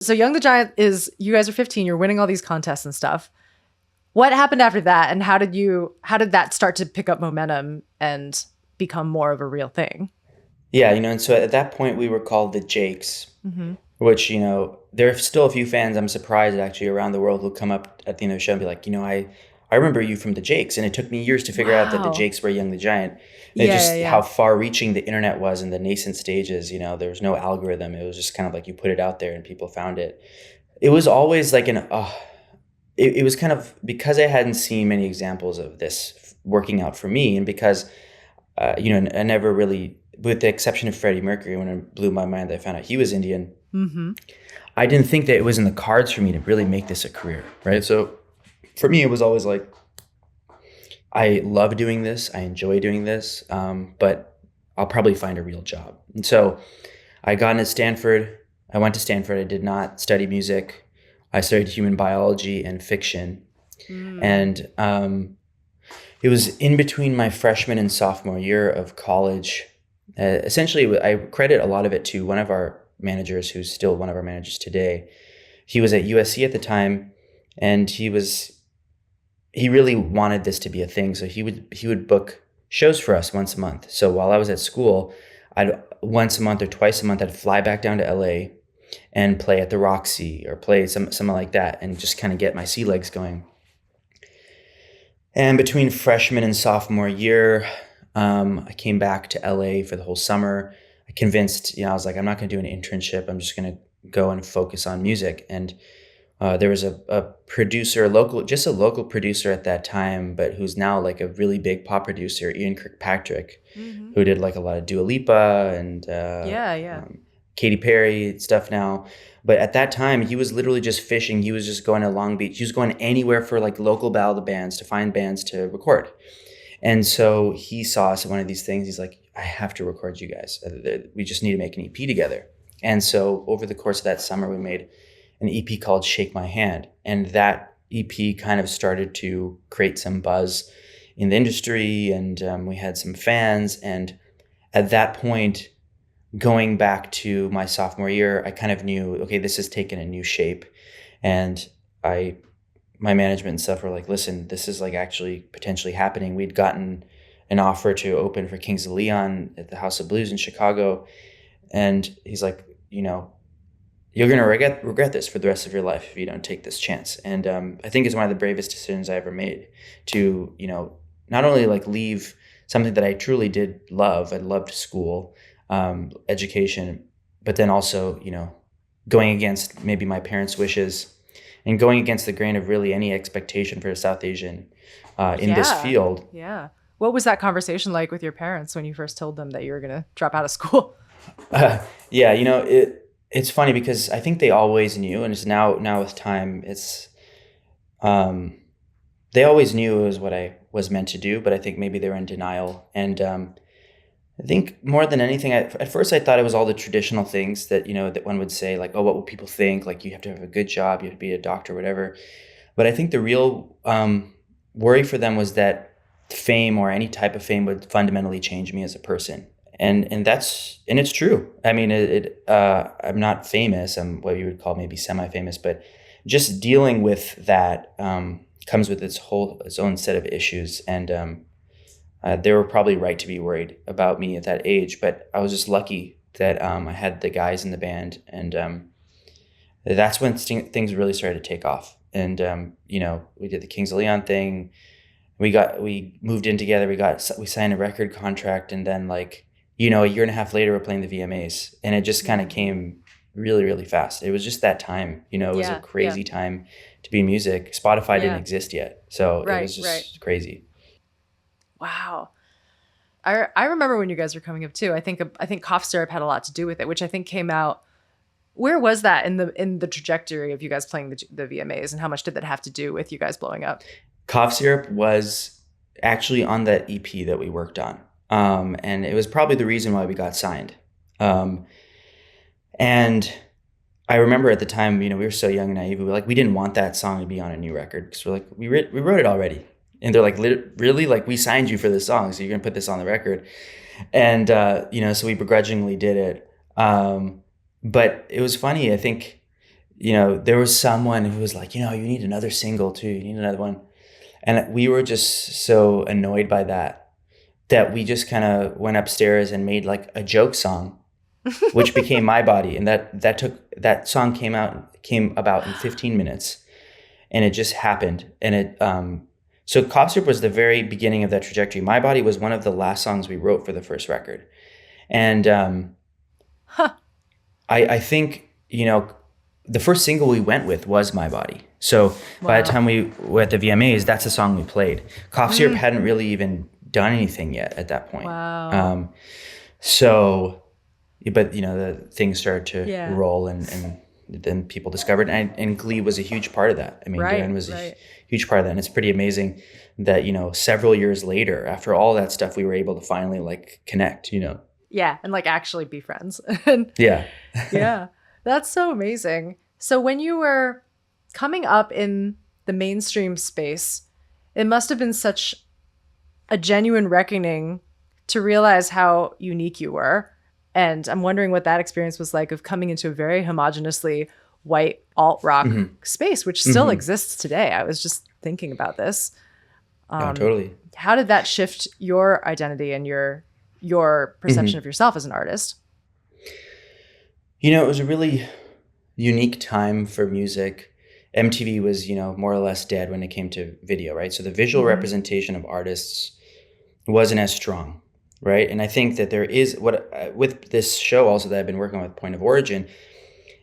So Young the Giant is, you guys are 15, you're winning all these contests and stuff. What happened after that? And how did that start to pick up momentum and become more of a real thing? Yeah, and so at that point we were called the Jakes, which, there are still a few fans, I'm surprised actually, around the world who'll come up at the end of the show and be like, I remember you from the Jakes. And it took me years to figure out that the Jakes were Young the Giant. And how far reaching the internet was in the nascent stages. There was no algorithm. It was just kind of like you put it out there and people found it. It was always like it was kind of, because I hadn't seen many examples of this working out for me, and because, I never really, with the exception of Freddie Mercury, when it blew my mind that I found out he was Indian, I didn't think that it was in the cards for me to really make this a career, right? So for me, it was always like, I love doing this, I enjoy doing this, but I'll probably find a real job. And so I got into Stanford. I went to Stanford. I did not study music. I studied human biology and fiction. And it was in between my freshman and sophomore year of college. Essentially, I credit a lot of it to one of our managers, who's still one of our managers today. He was at USC at the time, and he really wanted this to be a thing. So he would book shows for us once a month. So while I was at school, once a month or twice a month, I'd fly back down to LA and play at the Roxy or play something like that, and just kind of get my sea legs going. And between freshman and sophomore year, I came back to LA for the whole summer. I convinced, I was like, I'm not going to do an internship. I'm just going to go and focus on music. And there was a producer, just a local producer at that time, but who's now like a really big pop producer, Ian Kirkpatrick, who did like a lot of Dua Lipa and Katy Perry stuff now. But at that time, he was literally just fishing. He was just going to Long Beach. He was going anywhere for like local ballad bands to find bands to record. And so he saw us at one of these things. He's like, I have to record you guys. We just need to make an EP together. And so over the course of that summer, we made an EP called Shake My Hand. And that EP kind of started to create some buzz in the industry. And we had some fans. And at that point, going back to my sophomore year, I kind of knew, okay, this has taken a new shape. And my management and stuff were like, listen, this is like actually potentially happening. We'd gotten an offer to open for Kings of Leon at the House of Blues in Chicago. And he's like, you're going to regret this for the rest of your life if you don't take this chance. And I think it's one of the bravest decisions I ever made to, not only like leave something that I truly did love. I loved school, education, but then also, going against maybe my parents' wishes and going against the grain of really any expectation for a South Asian in this field. Yeah. What was that conversation like with your parents when you first told them that you were going to drop out of school? It's funny because I think they always knew, and it's now with time, it's they always knew it was what I was meant to do, but I think maybe they were in denial. And I think more than anything, at first I thought it was all the traditional things that, that one would say, like, oh, what will people think? Like, you have to have a good job, you have to be a doctor, whatever. But I think the real worry for them was that fame or any type of fame would fundamentally change me as a person. And it's true. I mean, I'm not famous. I'm what you would call maybe semi-famous, but just dealing with that comes with its own set of issues. And they were probably right to be worried about me at that age, but I was just lucky that I had the guys in the band, and that's when things really started to take off. And we did the Kings of Leon thing. We moved in together. We signed a record contract, and then a year and a half later, we're playing the VMAs, and it just kind of came really, really fast. It was just that time, it was a crazy time to be in music. Spotify didn't exist yet, so it was just crazy. Wow. I remember when you guys were coming up too. I think Cough Syrup had a lot to do with it, which I think came out. Where was that in the trajectory of you guys playing the VMAs, and how much did that have to do with you guys blowing up? Cough Syrup was actually on that EP that we worked on. And it was probably the reason why we got signed. And I remember at the time, we were so young and naive. We didn't want that song to be on a new record because we're like, we wrote it already. And they're like, really? Like, we signed you for this song, so you're going to put this on the record. And, so we begrudgingly did it. But it was funny. I think, there was someone who was like, you need another single too. You need another one. And we were just so annoyed by that we just kind of went upstairs and made like a joke song, which became My Body. And that song came about in 15 minutes, and it just happened. And so Cough Syrup was the very beginning of that trajectory. My Body was one of the last songs we wrote for the first record. And I think, the first single we went with was My Body. So by the time we were at the VMAs, that's the song we played. Cough Syrup hadn't really even done anything yet at that point. Wow. But the things started to roll, and then people discovered it. And Glee was a huge part of that. I mean, Darren was a huge part of that. And it's pretty amazing that, several years later, after all that stuff, we were able to finally like connect, Yeah. And like actually be friends. Yeah. Yeah. That's so amazing. So when you were coming up in the mainstream space, it must have been such a genuine reckoning to realize how unique you were. And I'm wondering what that experience was like of coming into a very homogeneously white alt rock space, which still exists today. I was just thinking about this. No, totally. How did that shift your identity and your perception of yourself as an artist? It was a really unique time for music. MTV was, more or less dead when it came to video, right? So the visual representation of artists wasn't as strong, right? And I think that there is with this show also that I've been working with, Point of Origin,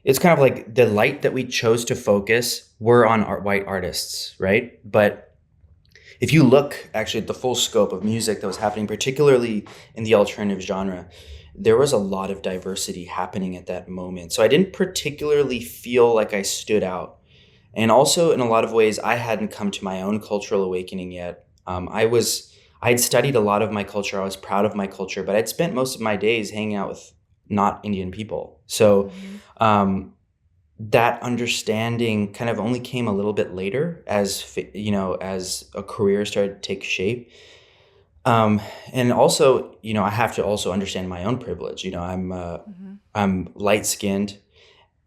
it's kind of like the light that we chose to focus were on white artists, right? But if you look actually at the full scope of music that was happening, particularly in the alternative genre, there was a lot of diversity happening at that moment. So I didn't particularly feel like I stood out. And also in a lot of ways, I hadn't come to my own cultural awakening yet. I'd studied a lot of my culture. I was proud of my culture, but I'd spent most of my days hanging out with not Indian people. So that understanding kind of only came a little bit later as a career started to take shape. And also, I have to also understand my own privilege. I'm light-skinned,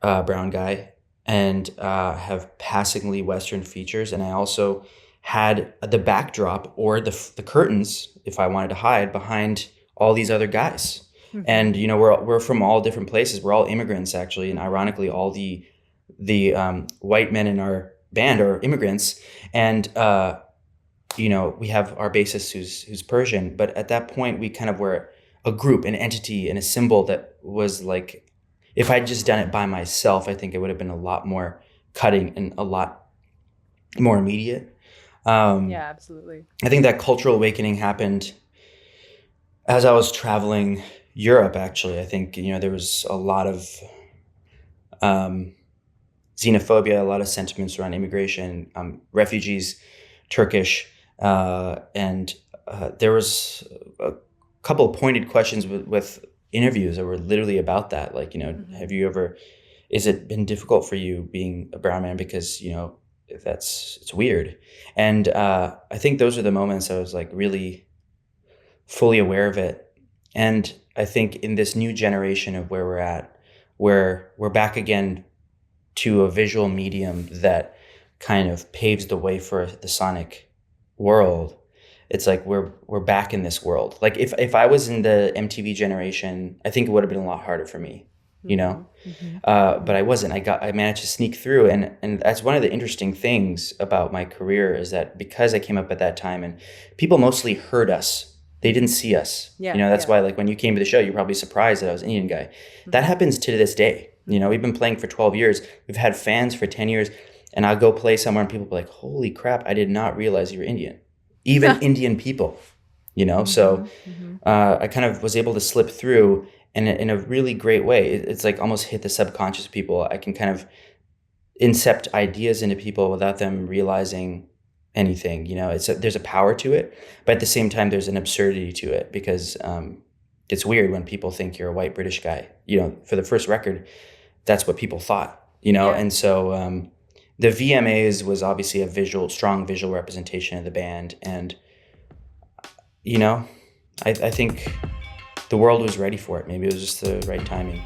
brown guy, and have passingly Western features. And I also had the backdrop or the curtains, if I wanted to hide, behind all these other guys. And we're from all different places. We're all immigrants, actually, and ironically, all the white men in our band are immigrants. And we have our bassist who's Persian, but at that point we kind of were a group, an entity, and a symbol that was like, if I'd just done it by myself, I think it would have been a lot more cutting and a lot more immediate. Yeah, absolutely. I think that cultural awakening happened as I was traveling Europe, actually. I think, there was a lot of xenophobia, a lot of sentiments around immigration, refugees, Turkish, and there was a couple of pointed questions with interviews that were literally about that. Like, is it been difficult for you being a brown man? Because, it's weird. And I think those are the moments I was like really fully aware of it. And I think in this new generation of where we're at, where we're back again to a visual medium that kind of paves the way for the sonic world, it's like we're back in this world. Like if I was in the MTV generation, I think it would have been a lot harder for me, but I wasn't. I managed to sneak through, and that's one of the interesting things about my career is that because I came up at that time and people mostly heard us, they didn't see us. That's why, like, when you came to the show, you're probably surprised that I was an Indian guy. That happens to this day. We've been playing for 12 years. We've had fans for 10 years. And I'll go play somewhere and people be like, holy crap, I did not realize you were Indian. Even Indian people, So I kind of was able to slip through in a really great way. It's like almost hit the subconscious of people. I can kind of incept ideas into people without them realizing anything. There's a power to it, but at the same time, there's an absurdity to it because it's weird when people think you're a white British guy. For the first record, that's what people thought, and so the VMAs was obviously a strong visual representation of the band. And, I think the world was ready for it. Maybe it was just the right timing,